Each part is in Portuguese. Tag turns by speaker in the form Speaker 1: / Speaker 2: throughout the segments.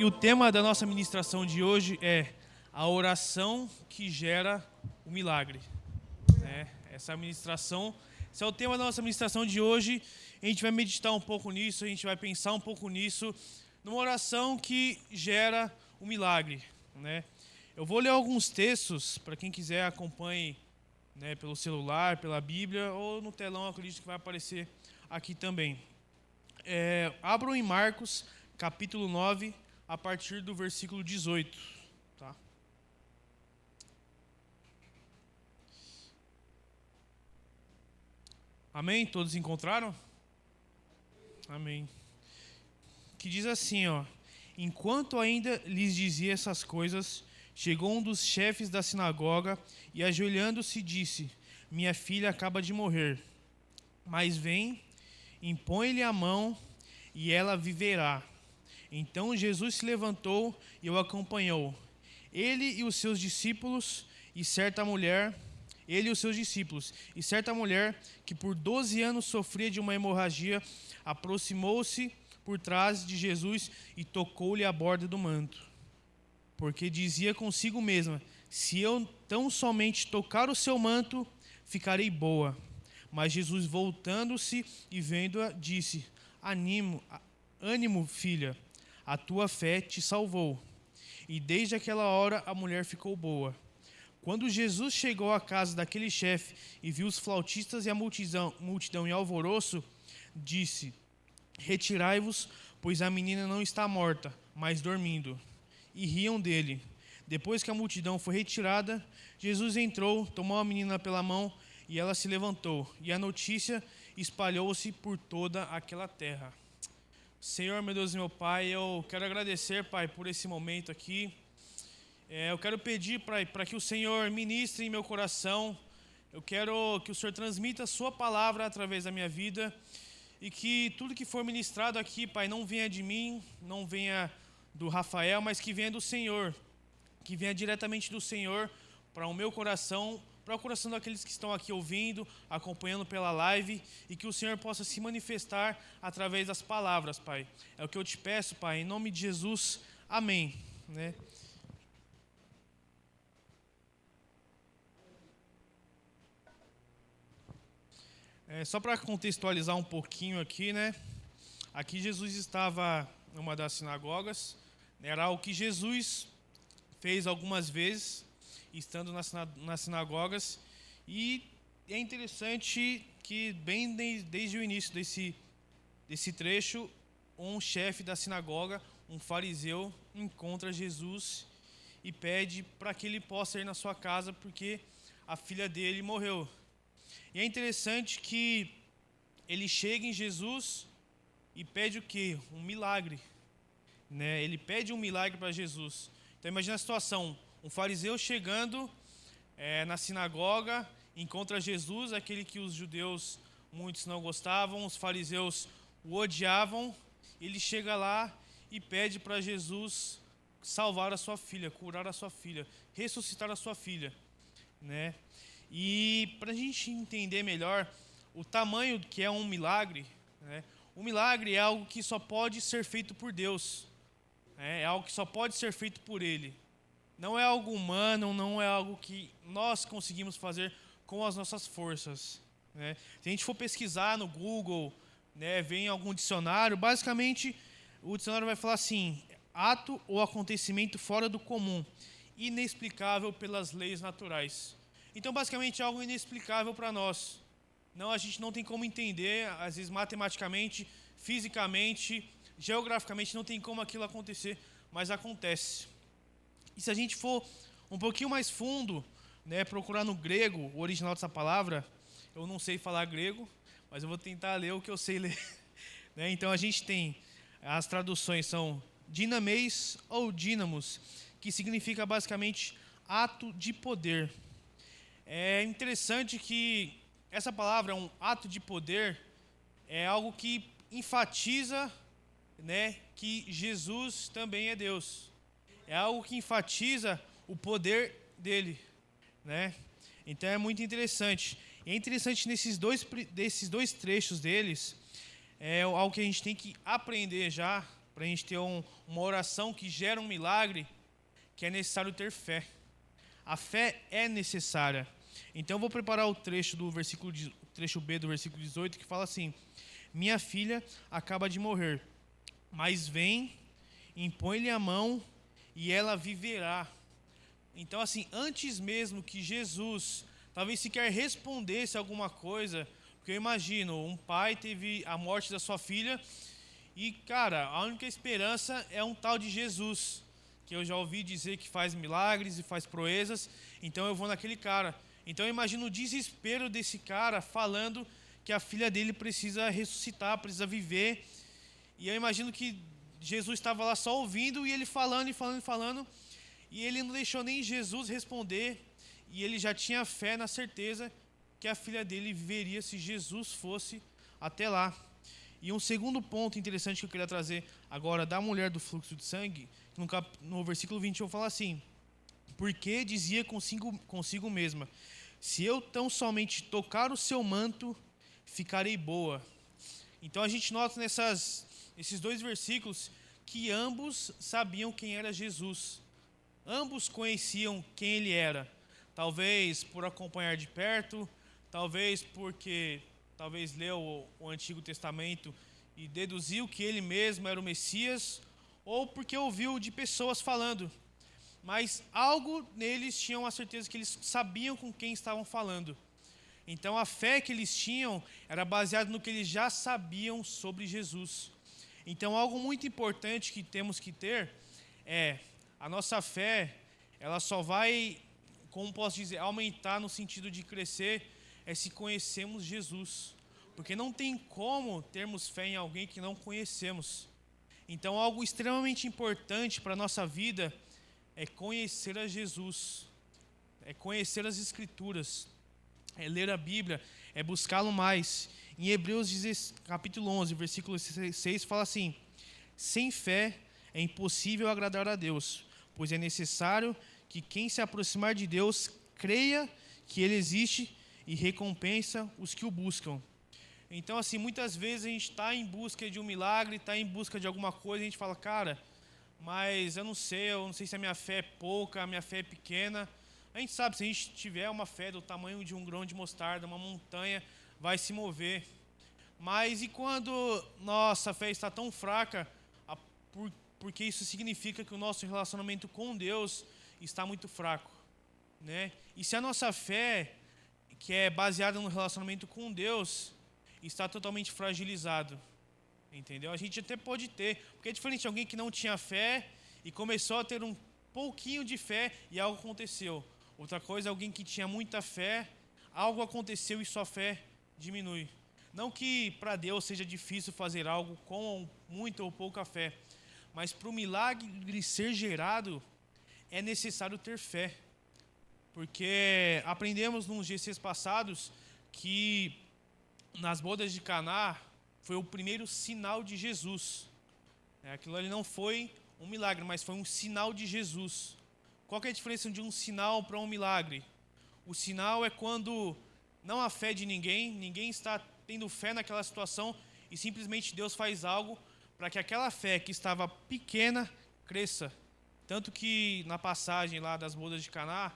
Speaker 1: o tema da nossa ministração de hoje é a oração que gera o milagre. Esse é o tema da nossa ministração de hoje. A gente vai meditar um pouco nisso, a gente vai pensar um pouco nisso, numa oração que gera o milagre. Eu vou ler alguns textos, para quem quiser acompanhe pelo celular, pela Bíblia, ou no telão, acredito que vai aparecer aqui também. Abram em Marcos, capítulo 9, a partir do versículo 18. Tá? Amém? Todos encontraram? Amém. Que diz assim, enquanto ainda lhes dizia essas coisas, chegou um dos chefes da sinagoga e, ajoelhando-se, disse: minha filha acaba de morrer, mas vem, impõe-lhe a mão e ela viverá. Então Jesus se levantou e o acompanhou. Ele e os seus discípulos e certa mulher que por 12 anos sofria de uma hemorragia, aproximou-se por trás de Jesus e tocou-lhe a borda do manto, porque dizia consigo mesma: se eu tão somente tocar o seu manto, ficarei boa. Mas Jesus, voltando-se e vendo-a, disse: ânimo, filha, a tua fé te salvou. E desde aquela hora a mulher ficou boa. Quando Jesus chegou à casa daquele chefe e viu os flautistas e a multidão em alvoroço, disse: retirai-vos, pois a menina não está morta, mas dormindo. E riam dele. Depois que a multidão foi retirada, Jesus entrou, tomou a menina pela mão e ela se levantou. E a notícia espalhou-se por toda aquela terra. Senhor, meu Deus e meu Pai, eu quero agradecer, Pai, por esse momento aqui. Eu quero pedir, Pai, para que o Senhor ministre em meu coração. Eu quero que o Senhor transmita a sua palavra através da minha vida. E que tudo que for ministrado aqui, Pai, não venha de mim, não venha do Rafael, mas que venha do Senhor. Que venha diretamente do Senhor para o meu coração, para o coração daqueles que estão aqui ouvindo, acompanhando pela live, e que o Senhor possa se manifestar através das palavras, Pai. É o que eu te peço, Pai, em nome de Jesus. Amém. Só para contextualizar um pouquinho aqui, Aqui Jesus estava numa das sinagogas. Era algo que Jesus fez algumas vezes, estando nas sinagogas. E é interessante que, bem desde o início desse trecho, um chefe da sinagoga, um fariseu, encontra Jesus e pede para que ele possa ir na sua casa, porque a filha dele morreu. E é interessante que ele chega em Jesus e pede o quê? Um milagre. Ele pede um milagre para Jesus. Então imagina a situação, um fariseu chegando na sinagoga, encontra Jesus, aquele que os judeus muitos não gostavam, os fariseus o odiavam. Ele chega lá e pede para Jesus salvar a sua filha, curar a sua filha, ressuscitar a sua filha. E para a gente entender melhor o tamanho que é um milagre, o milagre é algo que só pode ser feito por Deus, é algo que só pode ser feito por Ele. Não é algo humano, não é algo que nós conseguimos fazer com as nossas forças. Se a gente for pesquisar no Google, vem em algum dicionário, basicamente o dicionário vai falar assim: ato ou acontecimento fora do comum, inexplicável pelas leis naturais. Então, basicamente, é algo inexplicável para nós. A gente não tem como entender, às vezes, matematicamente, fisicamente, geograficamente, não tem como aquilo acontecer, mas acontece. E se a gente for um pouquinho mais fundo, procurar no grego, o original dessa palavra, eu não sei falar grego, mas eu vou tentar ler o que eu sei ler. Então, a gente tem, as traduções são dinameis ou dínamos, que significa, basicamente, ato de poder. É interessante que essa palavra, um ato de poder, é algo que enfatiza, que Jesus também é Deus. É algo que enfatiza o poder dele, Então é muito interessante. E é interessante desses dois trechos deles, é algo que a gente tem que aprender já, para a gente ter uma oração que gera um milagre, que é necessário ter fé. A fé é necessária. Então eu vou preparar o trecho trecho B do versículo 18, que fala assim: minha filha acaba de morrer, mas vem, impõe-lhe a mão e ela viverá. Então, assim, antes mesmo que Jesus talvez sequer respondesse alguma coisa, porque eu imagino, um pai teve a morte da sua filha e, cara, a única esperança é um tal de Jesus, que eu já ouvi dizer que faz milagres e faz proezas, então eu vou naquele cara. Então eu imagino o desespero desse cara falando que a filha dele precisa ressuscitar, precisa viver. E eu imagino que Jesus estava lá só ouvindo e ele falando e falando e falando. E ele não deixou nem Jesus responder. E ele já tinha fé na certeza que a filha dele viveria se Jesus fosse até lá. E um segundo ponto interessante que eu queria trazer agora da mulher do fluxo de sangue, no versículo 21 fala assim: porque dizia consigo mesma, se eu tão somente tocar o seu manto, ficarei boa. Então a gente nota nesses dois versículos que ambos sabiam quem era Jesus. Ambos conheciam quem ele era. Talvez por acompanhar de perto, talvez porque leu o Antigo Testamento e deduziu que ele mesmo era o Messias, ou porque ouviu de pessoas falando. Mas algo neles tinham a certeza que eles sabiam com quem estavam falando. Então a fé que eles tinham era baseada no que eles já sabiam sobre Jesus. Então algo muito importante que temos que ter é a nossa fé, ela só vai, como posso dizer, aumentar no sentido de crescer, é se conhecermos Jesus. Porque não tem como termos fé em alguém que não conhecemos. Então algo extremamente importante para a nossa vida é conhecer a Jesus, é conhecer as Escrituras, é ler a Bíblia, é buscá-lo mais. Em Hebreus capítulo 11, versículo 6, fala assim: sem fé é impossível agradar a Deus, pois é necessário que quem se aproximar de Deus creia que Ele existe e recompensa os que o buscam. Então, assim, muitas vezes a gente está em busca de um milagre, está em busca de alguma coisa, e a gente fala, cara, mas eu não sei se a minha fé é pouca, a minha fé é pequena. A gente sabe, se a gente tiver uma fé do tamanho de um grão de mostarda, uma montanha vai se mover. Mas e quando nossa fé está tão fraca, porque isso significa que o nosso relacionamento com Deus está muito fraco, né? E se a nossa fé, que é baseada no relacionamento com Deus, está totalmente fragilizado, entendeu? A gente até pode ter, porque é diferente de alguém que não tinha fé e começou a ter um pouquinho de fé e algo aconteceu. Outra coisa é alguém que tinha muita fé, algo aconteceu e sua fé diminui. Não que para Deus seja difícil fazer algo com muita ou pouca fé, mas para o milagre ser gerado é necessário ter fé. Porque aprendemos nos GCs passados que nas bodas de Caná foi o primeiro sinal de Jesus. Aquilo ali não foi um milagre, mas foi um sinal de Jesus. Qual que é a diferença de um sinal para um milagre? O sinal é quando não há fé de ninguém está tendo fé naquela situação e simplesmente Deus faz algo para que aquela fé que estava pequena cresça. Tanto que na passagem lá das bodas de Caná,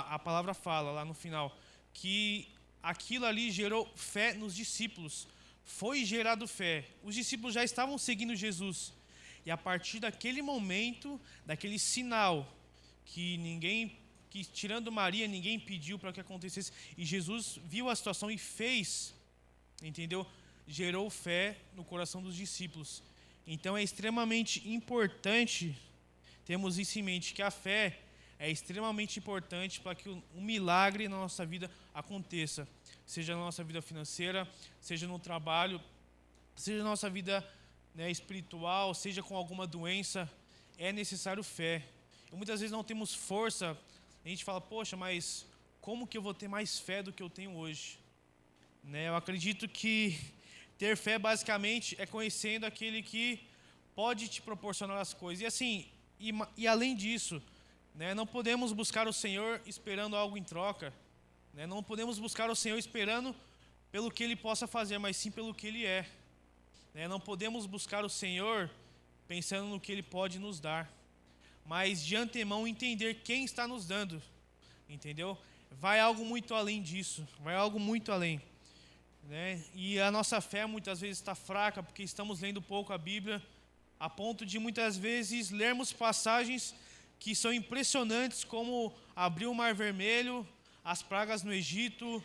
Speaker 1: a palavra fala lá no final que aquilo ali gerou fé nos discípulos. Foi gerado fé. Os discípulos já estavam seguindo Jesus. E a partir daquele momento, daquele sinal, que tirando Maria, ninguém pediu para que acontecesse, e Jesus viu a situação e fez, entendeu? Gerou fé no coração dos discípulos. Então é extremamente importante termos isso em mente, que a fé é extremamente importante para que um milagre na nossa vida aconteça. Seja na nossa vida financeira, seja no trabalho, seja na nossa vida, né, espiritual, seja com alguma doença, é necessário fé. E muitas vezes não temos força, a gente fala, poxa, mas como que eu vou ter mais fé do que eu tenho hoje? Né, eu acredito que ter fé basicamente é conhecendo aquele que pode te proporcionar as coisas. E assim, e além disso, né, não podemos buscar o Senhor esperando algo em troca. Né? Não podemos buscar o Senhor esperando pelo que Ele possa fazer, mas sim pelo que Ele é. Né? Não podemos buscar o Senhor pensando no que Ele pode nos dar, mas de antemão entender quem está nos dando, entendeu? Vai algo muito além disso, vai algo muito além, né? E a nossa fé muitas vezes está fraca porque estamos lendo pouco a Bíblia, a ponto de muitas vezes lermos passagens que são impressionantes, como abrir o Mar Vermelho, as pragas no Egito,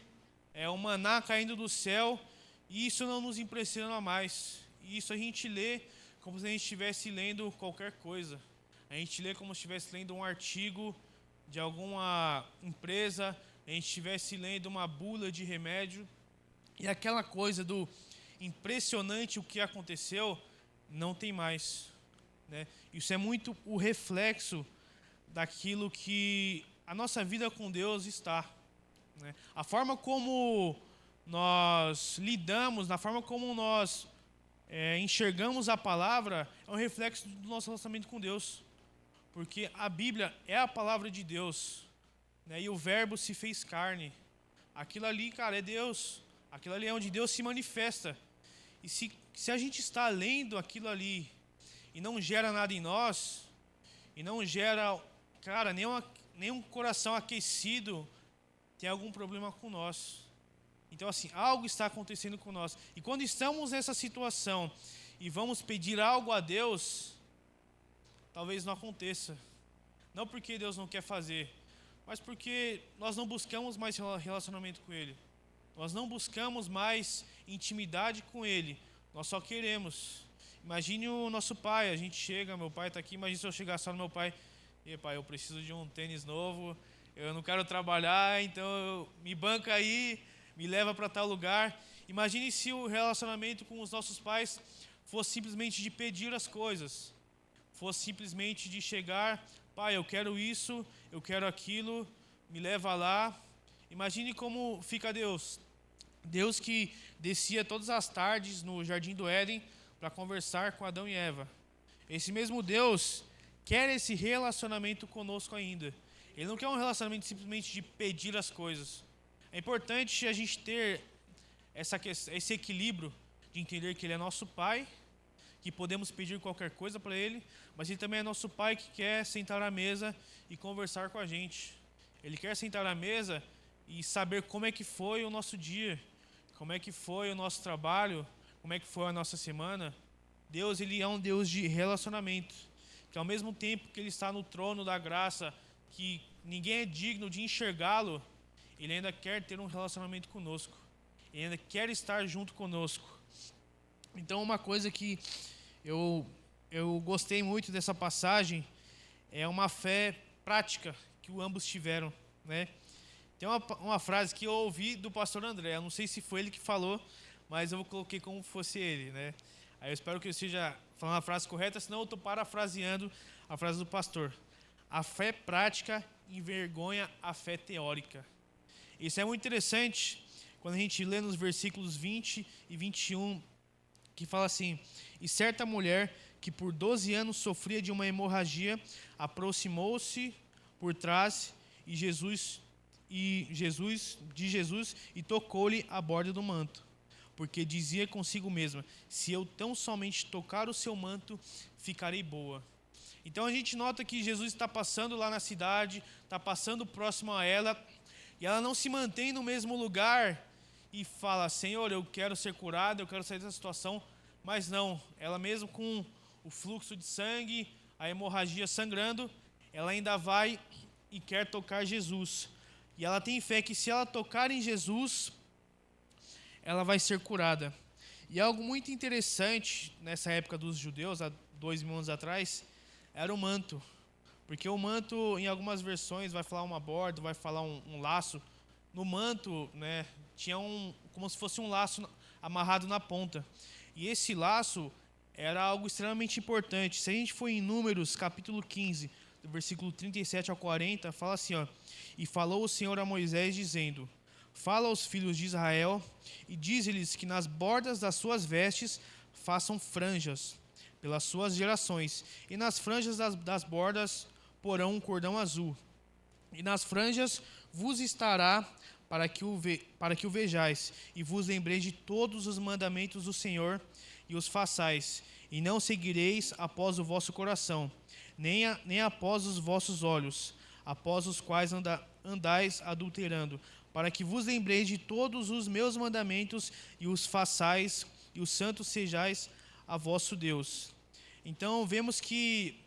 Speaker 1: o maná caindo do céu, e isso não nos impressiona mais. E isso a gente lê como se a gente estivesse lendo qualquer coisa. A gente lê como se estivesse lendo um artigo de alguma empresa, a gente estivesse lendo uma bula de remédio, e aquela coisa do impressionante o que aconteceu, não tem mais, né? Isso é muito o reflexo daquilo que a nossa vida com Deus está, né? A forma como nós lidamos, na forma como nós enxergamos a palavra, é um reflexo do nosso relacionamento com Deus, porque a Bíblia é a palavra de Deus, né? E o Verbo se fez carne. Aquilo ali, cara, é Deus. Aquilo ali é onde Deus se manifesta. E se a gente está lendo aquilo ali e não gera nada em nós, e não gera, cara, nenhum coração aquecido, tem algum problema com nós. Então, assim, algo está acontecendo com nós. E quando estamos nessa situação e vamos pedir algo a Deus, talvez não aconteça. Não porque Deus não quer fazer, mas porque nós não buscamos mais relacionamento com Ele. Nós não buscamos mais intimidade com Ele. Nós só queremos. Imagine o nosso pai, a gente chega, meu pai está aqui, imagine se eu chegar só no meu pai: e pai, eu preciso de um tênis novo, eu não quero trabalhar, então me banca aí, me leva para tal lugar. Imagine se o relacionamento com os nossos pais fosse simplesmente de pedir as coisas, fosse simplesmente de chegar: pai, eu quero isso, eu quero aquilo, me leva lá. Imagine como fica Deus. Deus que descia todas as tardes no Jardim do Éden para conversar com Adão e Eva. Esse mesmo Deus quer esse relacionamento conosco ainda. Ele não quer um relacionamento simplesmente de pedir as coisas. É importante a gente ter esse equilíbrio de entender que Ele é nosso Pai, que podemos pedir qualquer coisa para Ele, mas Ele também é nosso Pai que quer sentar à mesa e conversar com a gente. Ele quer sentar à mesa e saber como é que foi o nosso dia, como é que foi o nosso trabalho, como é que foi a nossa semana. Deus, Ele é um Deus de relacionamento, que ao mesmo tempo que Ele está no trono da graça, que ninguém é digno de enxergá-lo, Ele ainda quer ter um relacionamento conosco. Ele ainda quer estar junto conosco. Então, uma coisa que eu gostei muito dessa passagem é uma fé prática que ambos tiveram, né? Tem uma frase que eu ouvi do pastor André, eu não sei se foi ele que falou, mas eu coloquei como fosse ele, né? Aí eu espero que eu esteja falando a frase correta, senão eu estou parafraseando a frase do pastor. A fé prática envergonha a fé teórica. Isso é muito interessante quando a gente lê nos versículos 20 e 21, que fala assim: e certa mulher que por 12 anos sofria de uma hemorragia, aproximou-se por trás de Jesus e tocou-lhe a borda do manto, porque dizia consigo mesma: se eu tão somente tocar o seu manto, ficarei boa. Então a gente nota que Jesus está passando lá na cidade, está passando próximo a ela, e ela não se mantém no mesmo lugar e fala: Senhor, eu quero ser curada, eu quero sair dessa situação. Mas não, ela mesmo com o fluxo de sangue, a hemorragia sangrando, ela ainda vai e quer tocar Jesus. E ela tem fé que se ela tocar em Jesus, ela vai ser curada. E algo muito interessante nessa época dos judeus, há 2000 anos atrás, era o manto. Porque o manto, em algumas versões, vai falar uma borda, vai falar um laço. No manto, né, tinha como se fosse um laço amarrado na ponta. E esse laço era algo extremamente importante. Se a gente for em Números, capítulo 15, do versículo 37 ao 40, fala assim, ó: e falou o Senhor a Moisés, dizendo: fala aos filhos de Israel e dize-lhes que nas bordas das suas vestes façam franjas pelas suas gerações, e nas franjas das bordas porão um cordão azul, e nas franjas vos estará para que o vejais, e vos lembreis de todos os mandamentos do Senhor, e os façais, e não seguireis após o vosso coração, nem após os vossos olhos, após os quais andais adulterando, para que vos lembreis de todos os meus mandamentos, e os façais, e os santos sejais a vosso Deus. Então, vemos que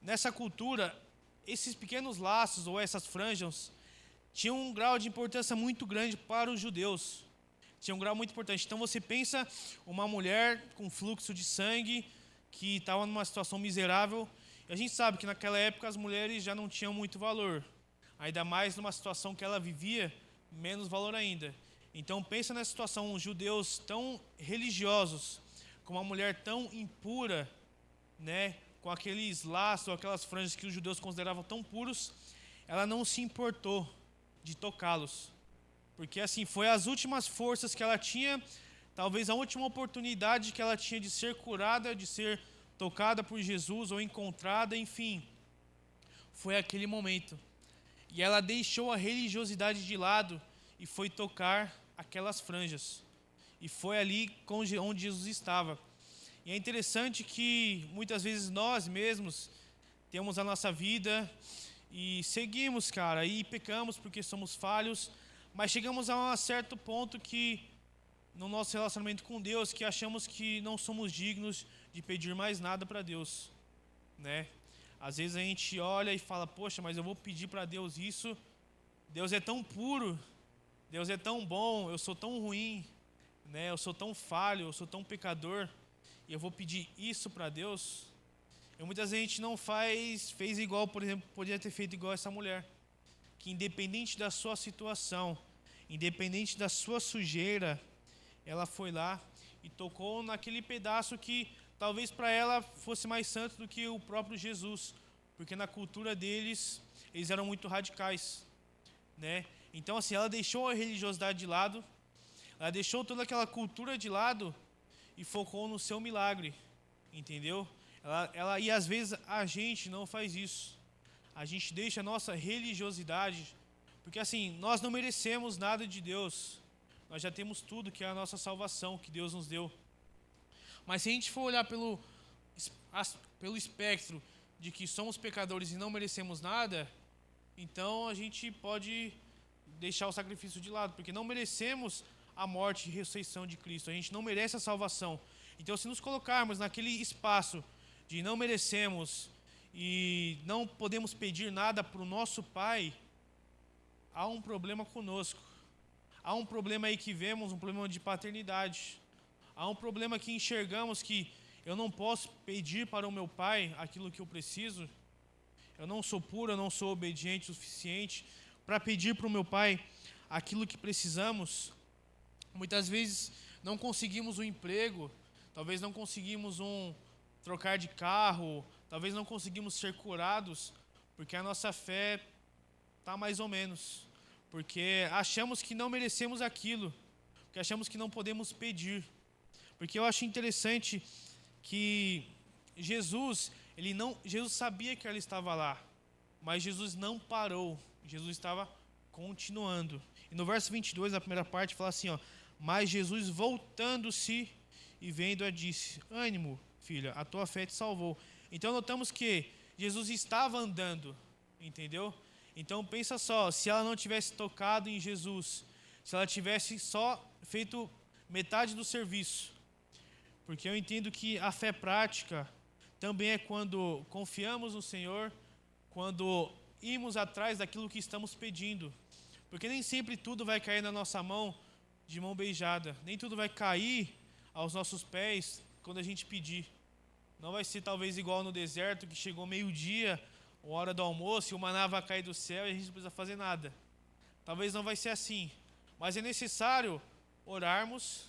Speaker 1: nessa cultura, esses pequenos laços ou essas franjas tinham um grau de importância muito grande para os judeus. Tinha um grau muito importante. Então você pensa uma mulher com fluxo de sangue que estava numa situação miserável. E a gente sabe que naquela época as mulheres já não tinham muito valor. Ainda mais numa situação que ela vivia, menos valor ainda. Então pensa nessa situação, os judeus tão religiosos, com uma mulher tão impura, né, com aqueles laços, aquelas franjas que os judeus consideravam tão puros, ela não se importou de tocá-los. Porque assim, foi as últimas forças que ela tinha, talvez a última oportunidade que ela tinha de ser curada, de ser tocada por Jesus ou encontrada, enfim. Foi aquele momento. E ela deixou a religiosidade de lado e foi tocar aquelas franjas. E foi ali onde Jesus estava. E é interessante que muitas vezes nós mesmos temos a nossa vida e seguimos, cara, e pecamos porque somos falhos, mas chegamos a um certo ponto que, no nosso relacionamento com Deus, que achamos que não somos dignos de pedir mais nada para Deus, né? Às vezes a gente olha e fala, poxa, mas eu vou pedir para Deus isso, Deus é tão puro, Deus é tão bom, eu sou tão ruim, né? Eu sou tão falho, eu sou tão pecador, e eu vou pedir isso para Deus? E muitas vezes a gente não fez igual, por exemplo, podia ter feito igual essa mulher, que independente da sua situação, independente da sua sujeira, ela foi lá e tocou naquele pedaço que talvez para ela fosse mais santo do que o próprio Jesus, porque na cultura deles, eles eram muito radicais, né? Então assim, ela deixou a religiosidade de lado, ela deixou toda aquela cultura de lado e focou no seu milagre, entendeu? E às vezes a gente não faz isso. A gente deixa a nossa religiosidade, porque assim, nós não merecemos nada de Deus. Nós já temos tudo, que é a nossa salvação, que Deus nos deu. Mas se a gente for olhar pelo espectro de que somos pecadores e não merecemos nada, então a gente pode deixar o sacrifício de lado, porque não merecemos a morte e ressurreição de Cristo. A gente não merece a salvação. Então, se nos colocarmos naquele espaço de não merecemos e não podemos pedir nada para o nosso Pai, há um problema conosco. Há um problema aí que vemos, um problema de paternidade. Há um problema que enxergamos que eu não posso pedir para o meu Pai aquilo que eu preciso. Eu não sou puro, eu não sou obediente o suficiente para pedir para o meu Pai aquilo que precisamos. Muitas vezes não conseguimos um emprego, talvez não conseguimos trocar de carro, talvez não conseguimos ser curados, porque a nossa fé está mais ou menos, porque achamos que não merecemos aquilo, porque achamos que não podemos pedir. Porque eu acho interessante que Jesus sabia que ela estava lá, mas Jesus não parou, Jesus estava continuando. E no verso 22, na primeira parte, fala assim, ó: mas Jesus, voltando-se e vendo-a, disse: ânimo, filha, a tua fé te salvou. Então notamos que Jesus estava andando, entendeu? Então pensa só, se ela não tivesse tocado em Jesus, se ela tivesse só feito metade do serviço, porque eu entendo que a fé prática também é quando confiamos no Senhor, quando irmos atrás daquilo que estamos pedindo, porque nem sempre tudo vai cair na nossa mão de mão beijada, nem tudo vai cair aos nossos pés quando a gente pedir. Não vai ser talvez igual no deserto, que chegou meio-dia, ou hora do almoço, e o maná vai cair do céu e a gente não precisa fazer nada. Talvez não vai ser assim, mas é necessário orarmos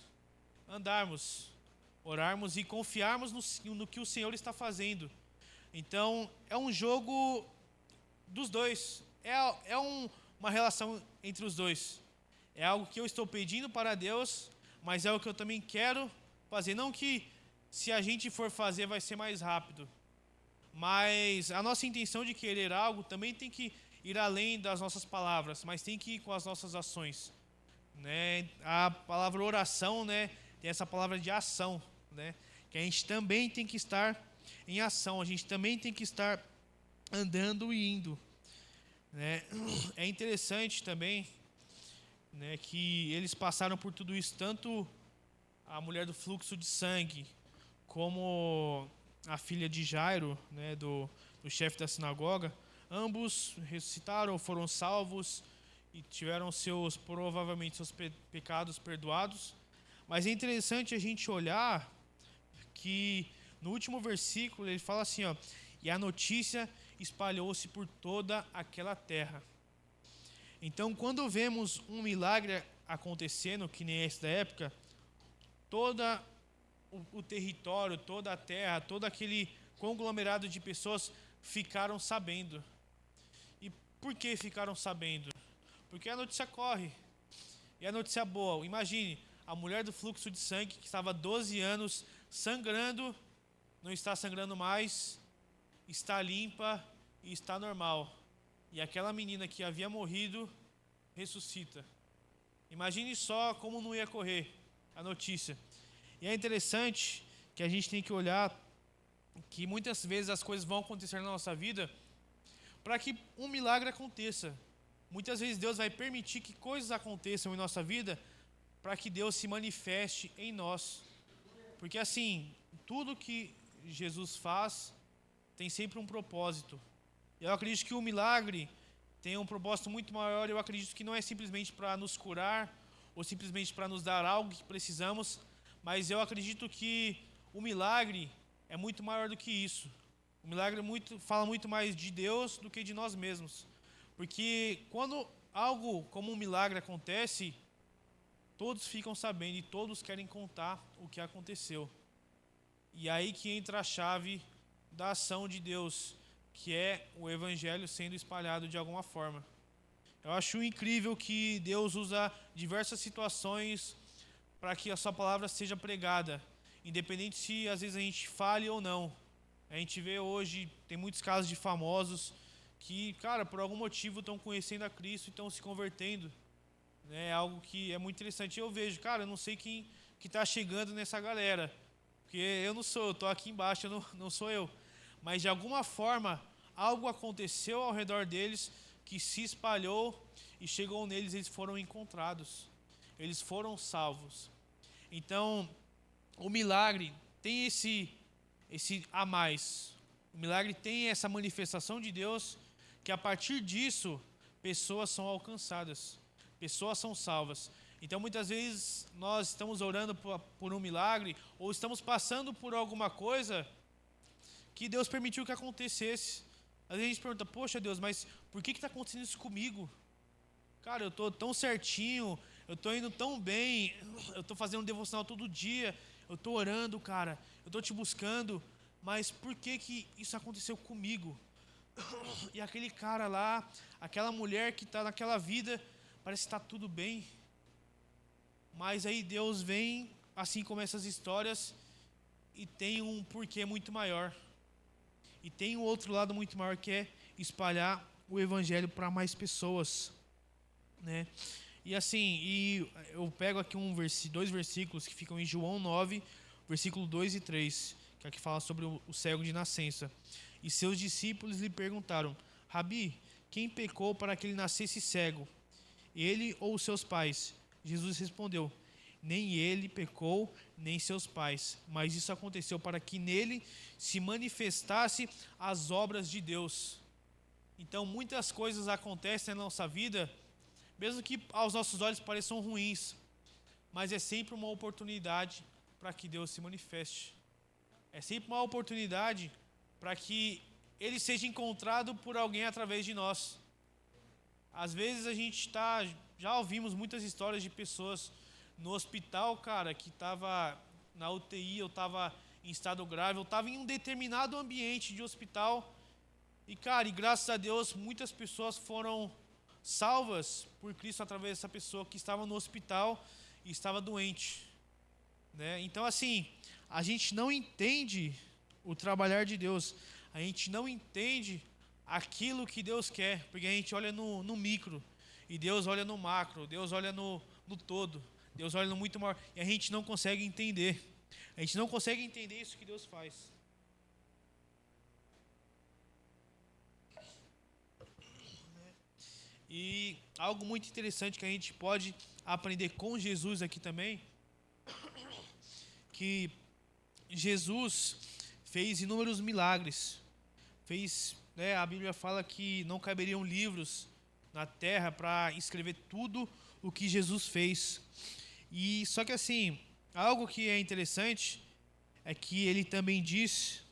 Speaker 1: e confiarmos no que o Senhor está fazendo. Então, é um jogo dos dois, uma relação entre os dois. É algo que eu estou pedindo para Deus, mas é algo que eu também quero fazer. Não que se a gente for fazer vai ser mais rápido, mas a nossa intenção de querer algo também tem que ir além das nossas palavras, mas tem que ir com as nossas ações. né? A palavra oração, né, tem essa palavra de ação, né? Que a gente também tem que estar em ação, a gente também tem que estar andando e indo, né? É interessante também, né, que eles passaram por tudo isso, tanto a mulher do fluxo de sangue, como a filha de Jairo, né, do chefe da sinagoga. Ambos ressuscitaram, foram salvos e tiveram provavelmente seus pecados perdoados. Mas é interessante a gente olhar que no último versículo ele fala assim, ó, e a notícia espalhou-se por toda aquela terra. Então, quando vemos um milagre acontecendo, que nem esse da época, todo o território, toda a terra, todo aquele conglomerado de pessoas ficaram sabendo. E por que ficaram sabendo? Porque a notícia corre. E a notícia boa, imagine, a mulher do fluxo de sangue, que estava 12 anos sangrando, não está sangrando mais, está limpa e está normal. E aquela menina que havia morrido, ressuscita. Imagine só como não ia correr a notícia. E é interessante que a gente tem que olhar que muitas vezes as coisas vão acontecer na nossa vida para que um milagre aconteça. Muitas vezes Deus vai permitir que coisas aconteçam em nossa vida para que Deus se manifeste em nós. Porque assim, tudo que Jesus faz tem sempre um propósito. Eu acredito que o milagre tem um propósito muito maior. Eu acredito que não é simplesmente para nos curar ou simplesmente para nos dar algo que precisamos, mas eu acredito que o milagre é muito maior do que isso. O milagre fala muito mais de Deus do que de nós mesmos. Porque quando algo como um milagre acontece, todos ficam sabendo e todos querem contar o que aconteceu. E aí que entra a chave da ação de Deus, que é o evangelho sendo espalhado de alguma forma. Eu acho incrível que Deus usa diversas situações para que a sua palavra seja pregada, independente se às vezes a gente fale ou não. A gente vê hoje, tem muitos casos de famosos que, cara, por algum motivo estão conhecendo a Cristo e estão se convertendo. É algo que é muito interessante. Eu vejo, cara, eu não sei quem que está chegando nessa galera, porque eu não sou, eu estou aqui embaixo, eu não sou eu. Mas de alguma forma, algo aconteceu ao redor deles que se espalhou e chegou neles, eles foram encontrados. Eles foram salvos. Então, o milagre tem esse a mais. O milagre tem essa manifestação de Deus, que a partir disso, pessoas são alcançadas, pessoas são salvas. Então, muitas vezes, nós estamos orando por um milagre, ou estamos passando por alguma coisa que Deus permitiu que acontecesse. Às vezes a gente pergunta, poxa Deus, mas por que está acontecendo isso comigo? Cara, eu estou tão certinho, eu estou indo tão bem, eu estou fazendo um devocional todo dia, eu estou orando, cara, eu estou te buscando, mas por que isso aconteceu comigo? E aquele cara lá, aquela mulher que está naquela vida, parece que está tudo bem. Mas aí Deus vem, assim como essas histórias, e tem um porquê muito maior. E tem um outro lado muito maior, que é espalhar o evangelho para mais pessoas, né? E assim, eu pego aqui dois versículos que ficam em João 9, versículo 2 e 3, que aqui fala sobre o cego de nascença. E seus discípulos lhe perguntaram, Rabi, quem pecou para que ele nascesse cego? Ele ou seus pais? Jesus respondeu, nem ele pecou, nem seus pais, mas isso aconteceu para que nele se manifestasse as obras de Deus. Então, muitas coisas acontecem na nossa vida, mesmo que aos nossos olhos pareçam ruins, mas é sempre uma oportunidade para que Deus se manifeste. É sempre uma oportunidade para que Ele seja encontrado por alguém através de nós. Às vezes já ouvimos muitas histórias de pessoas no hospital, cara, que estava na UTI, eu estava em estado grave, eu estava em um determinado ambiente de hospital, e cara, e graças a Deus, muitas pessoas foram salvas por Cristo através dessa pessoa que estava no hospital e estava doente, né? Então assim, a gente não entende o trabalhar de Deus, a gente não entende aquilo que Deus quer, porque a gente olha no micro, e Deus olha no macro, Deus olha no no todo. Deus olha no muito maior. E a gente não consegue entender. A gente não consegue entender isso que Deus faz. E algo muito interessante que a gente pode aprender com Jesus aqui também, que Jesus fez inúmeros milagres. A Bíblia fala que não caberiam livros na terra para escrever tudo o que Jesus fez. E só que assim, algo que é interessante é que ele também diz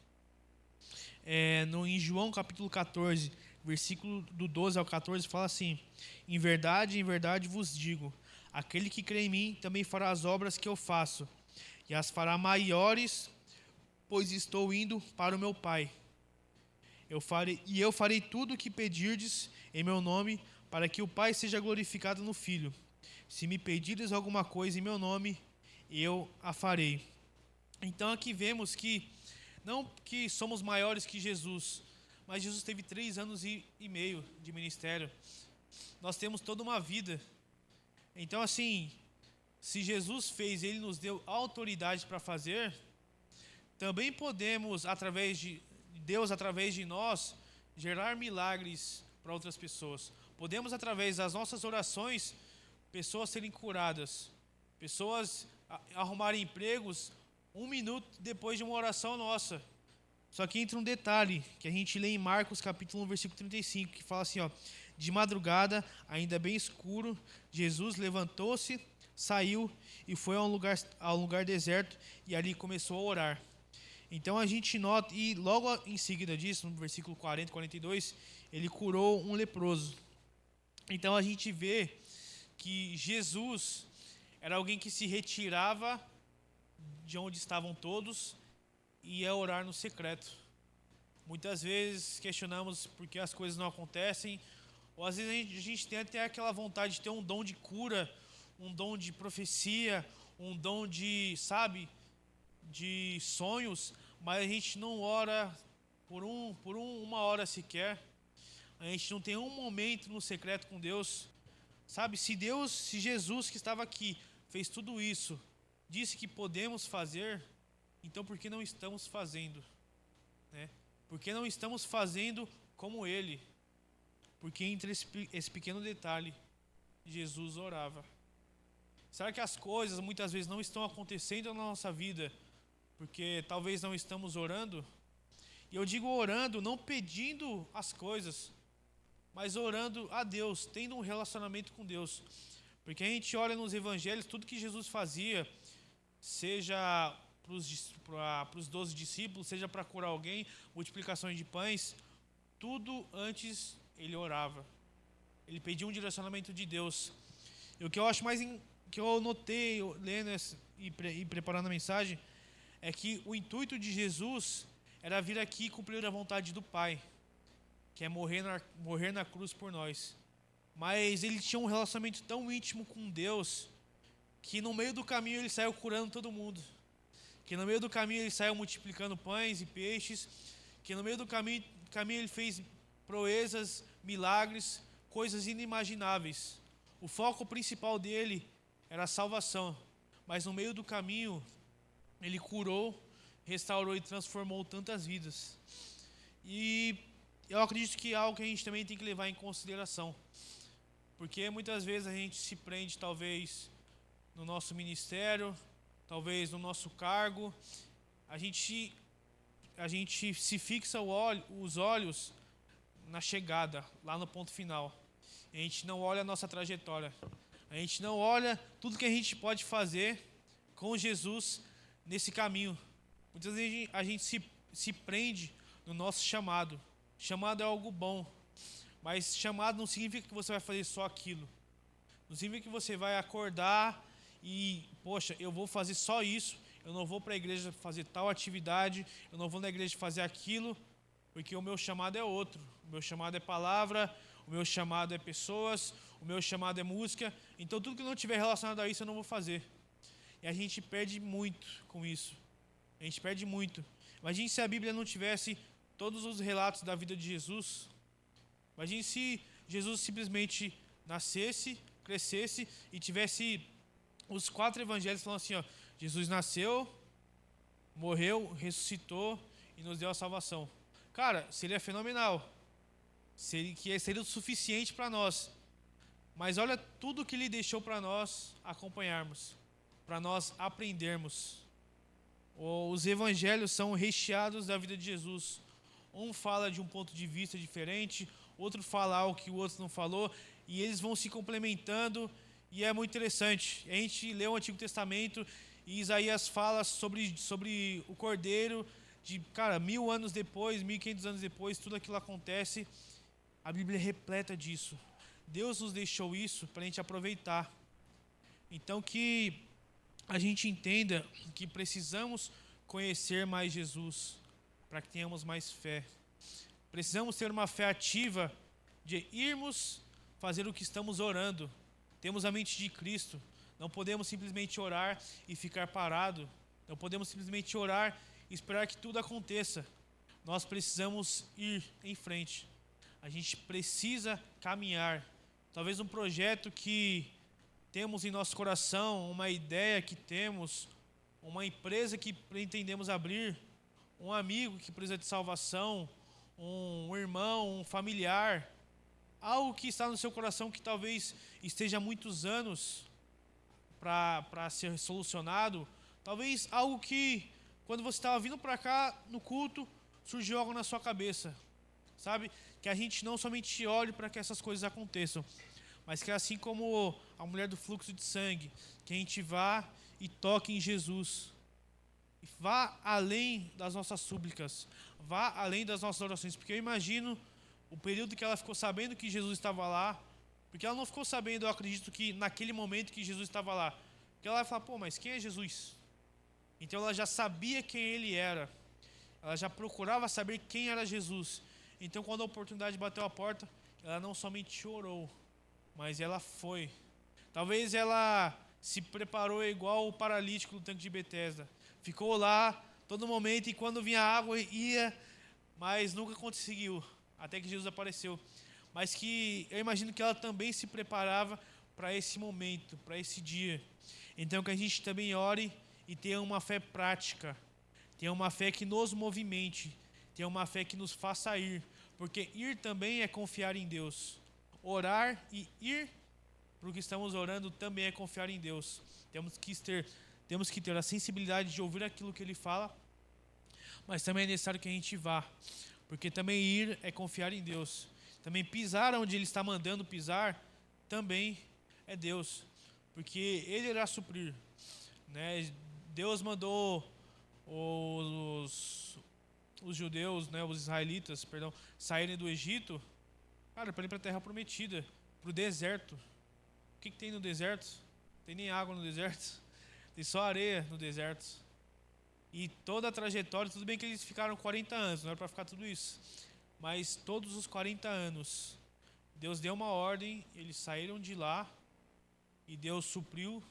Speaker 1: em João capítulo 14, versículo do 12 ao 14, fala assim: em verdade vos digo, aquele que crê em mim também fará as obras que eu faço, e as fará maiores, pois estou indo para o meu Pai. Eu farei tudo o que pedirdes em meu nome, para que o Pai seja glorificado no Filho. Se me pedirdes alguma coisa em meu nome, eu a farei. Então aqui vemos que, não que somos maiores que Jesus, mas Jesus teve 3 anos e meio de ministério. Nós temos toda uma vida. Então assim, se Jesus fez, Ele nos deu autoridade para fazer, também podemos, Deus, através de nós, gerar milagres para outras pessoas. Podemos, através das nossas orações, pessoas serem curadas, pessoas arrumarem empregos 1 minuto depois de uma oração nossa. Só que entra um detalhe, que a gente lê em Marcos capítulo 1, versículo 35, que fala assim, de madrugada, ainda bem escuro, Jesus levantou-se, saiu e foi a um lugar deserto, e ali começou a orar. Então a gente nota, e logo em seguida disso, no versículo 40 e 42, ele curou um leproso. Então a gente vê que Jesus era alguém que se retirava de onde estavam todos e ia orar no secreto. Muitas vezes questionamos por que as coisas não acontecem, ou às vezes a gente tem até aquela vontade de ter um dom de cura, um dom de profecia, um dom de sonhos, mas a gente não ora por uma hora sequer. A gente não tem um momento no secreto com Deus. Se Jesus que estava aqui fez tudo isso, disse que podemos fazer, então por que não estamos fazendo? Por que não estamos fazendo como Ele? Porque entre esse pequeno detalhe, Jesus orava. Será que as coisas muitas vezes não estão acontecendo na nossa vida porque talvez não estamos orando? E eu digo orando, não pedindo as coisas, mas orando a Deus, tendo um relacionamento com Deus. Porque a gente olha nos evangelhos, tudo que Jesus fazia, seja para os 12 discípulos, seja para curar alguém, multiplicações de pães, tudo antes ele orava. Ele pedia um direcionamento de Deus. E o que eu acho que eu notei lendo e preparando a mensagem, é que o intuito de Jesus era vir aqui e cumprir a vontade do Pai, que é morrer na cruz por nós. Mas ele tinha um relacionamento tão íntimo com Deus, que no meio do caminho ele saiu curando todo mundo, que no meio do caminho ele saiu multiplicando pães e peixes, que no meio do caminho ele fez proezas, milagres, coisas inimagináveis. O foco principal dele era a salvação, mas no meio do caminho ele curou, restaurou e transformou tantas vidas. E eu acredito que é algo que a gente também tem que levar em consideração, porque muitas vezes a gente se prende talvez no nosso ministério, talvez no nosso cargo, a gente se fixa os olhos na chegada, lá no ponto final. A gente não olha a nossa trajetória, a gente não olha tudo que a gente pode fazer com Jesus nesse caminho. Muitas vezes a gente se prende no nosso chamado. Chamado é algo bom, mas chamado não significa que você vai fazer só aquilo. Não significa que você vai acordar e, poxa, eu vou fazer só isso, eu não vou para a igreja fazer tal atividade, eu não vou na igreja fazer aquilo, porque o meu chamado é outro. O meu chamado é palavra, o meu chamado é pessoas, o meu chamado é música. Então tudo que não tiver relacionado a isso eu não vou fazer. E a gente perde muito com isso. A gente perde muito. Imagine se a Bíblia não tivesse todos os relatos da vida de Jesus. Imagine se Jesus simplesmente nascesse, crescesse e tivesse os 4 evangelhos falando assim, ó, Jesus nasceu, morreu, ressuscitou e nos deu a salvação. Cara, seria fenomenal. Seria o suficiente para nós. Mas olha tudo que ele deixou para nós acompanharmos, para nós aprendermos. Os evangelhos são recheados da vida de Jesus. Um fala de um ponto de vista diferente, outro fala algo que o outro não falou, e eles vão se complementando, e é muito interessante. A gente lê o Antigo Testamento, e Isaías fala sobre o Cordeiro, cara, 1000 anos depois, 1500 anos depois, tudo aquilo acontece. A Bíblia é repleta disso. Deus nos deixou isso para a gente aproveitar. Então que a gente entenda que precisamos conhecer mais Jesus para que tenhamos mais fé. Precisamos ter uma fé ativa de irmos fazer o que estamos orando. Temos a mente de Cristo. Não podemos simplesmente orar e ficar parado. Não podemos simplesmente orar e esperar que tudo aconteça. Nós precisamos ir em frente. A gente precisa caminhar. Talvez um projeto que temos em nosso coração, uma ideia que temos, uma empresa que pretendemos abrir, um amigo que precisa de salvação, um irmão, um familiar, algo que está no seu coração que talvez esteja há muitos anos para ser solucionado, talvez algo que, quando você estava vindo para cá no culto, surgiu algo na sua cabeça, sabe? Que a gente não somente olhe para que essas coisas aconteçam, mas que assim como a mulher do fluxo de sangue, que a gente vá e toque em Jesus, e vá além das nossas súplicas, vá além das nossas orações, porque eu imagino o período que ela ficou sabendo que Jesus estava lá, porque ela não ficou sabendo, eu acredito que naquele momento que Jesus estava lá, porque ela vai falar, pô, mas quem é Jesus? Então ela já sabia quem ele era, ela já procurava saber quem era Jesus. Então quando a oportunidade bateu a porta, ela não somente orou, mas ela foi. Talvez ela se preparou igual o paralítico do tanque de Betesda. Ficou lá todo momento e quando vinha água ia, mas nunca conseguiu, até que Jesus apareceu. Mas que eu imagino que ela também se preparava para esse momento, para esse dia. Então que a gente também ore e tenha uma fé prática, tenha uma fé que nos movimente, tenha uma fé que nos faça ir, porque ir também é confiar em Deus. Orar e ir para o que estamos orando também é confiar em Deus. Temos que ter a sensibilidade de ouvir aquilo que Ele fala, mas também é necessário que a gente vá, porque também ir é confiar em Deus. Também pisar onde Ele está mandando pisar também é Deus, porque Ele irá suprir, né? Deus mandou os judeus, né, os israelitas, perdão, saírem do Egito, cara, para ir para a terra prometida, para o deserto. O que tem no deserto? Não tem nem água no deserto, tem só areia no deserto. E toda a trajetória, tudo bem que eles ficaram 40 anos, não era para ficar tudo isso, mas todos os 40 anos, Deus deu uma ordem, eles saíram de lá e Deus supriu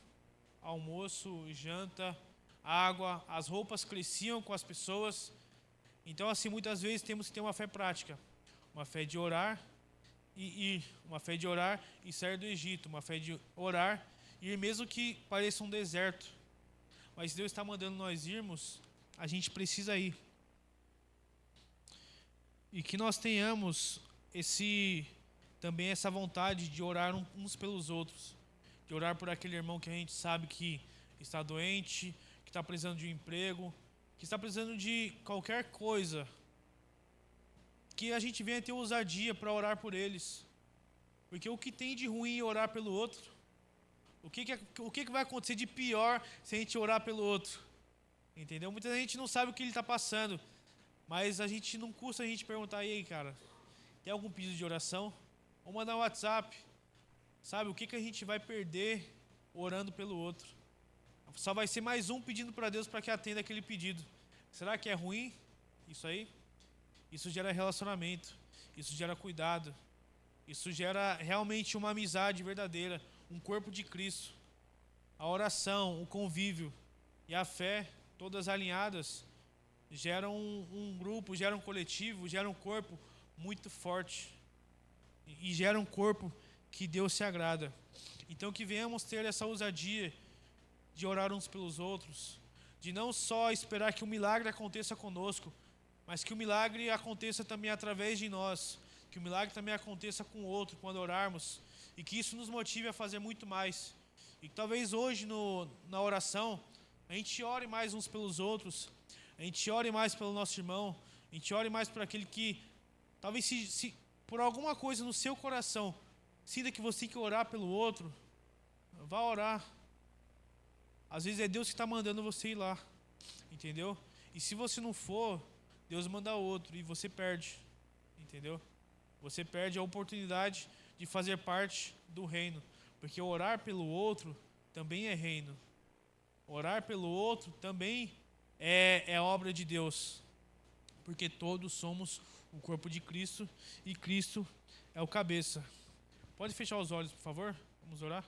Speaker 1: almoço, janta, água, as roupas cresciam com as pessoas. Então, assim, muitas vezes temos que ter uma fé prática, uma fé de orar e ir, uma fé de orar e sair do Egito, uma fé de orar e ir mesmo que pareça um deserto. Mas Deus está mandando nós irmos, a gente precisa ir. E que nós tenhamos também essa vontade de orar uns pelos outros, de orar por aquele irmão que a gente sabe que está doente, que está precisando de um emprego, que está precisando de qualquer coisa, que a gente venha ter ousadia para orar por eles. Porque o que tem de ruim em orar pelo outro? O que vai acontecer de pior se a gente orar pelo outro? Entendeu? Muita gente não sabe o que ele está passando, mas a gente não custa a gente perguntar, e aí, cara, tem algum pedido de oração? Ou mandar um WhatsApp. Sabe, o que a gente vai perder orando pelo outro? Só vai ser mais um pedindo para Deus para que atenda aquele pedido. Será que é ruim isso aí? Isso gera relacionamento, isso gera cuidado, isso gera realmente uma amizade verdadeira, um corpo de Cristo. A oração, o convívio e a fé, todas alinhadas, geram um grupo, geram um coletivo, geram um corpo muito forte. E gera um corpo que Deus se agrada. Então que venhamos ter essa ousadia de orar uns pelos outros, de não só esperar que o milagre aconteça conosco, mas que o milagre aconteça também através de nós, que o milagre também aconteça com o outro quando orarmos, e que isso nos motive a fazer muito mais. E que talvez hoje na oração a gente ore mais uns pelos outros, a gente ore mais pelo nosso irmão, a gente ore mais por aquele que talvez se por alguma coisa no seu coração sinta que você tem que orar pelo outro, vá orar. Às vezes é Deus que está mandando você ir lá, entendeu? E se você não for, Deus manda outro e você perde, entendeu? Você perde a oportunidade de fazer parte do reino, porque orar pelo outro também é reino. Orar pelo outro também é obra de Deus, porque todos somos o corpo de Cristo e Cristo é o cabeça. Pode fechar os olhos, por favor? Vamos orar?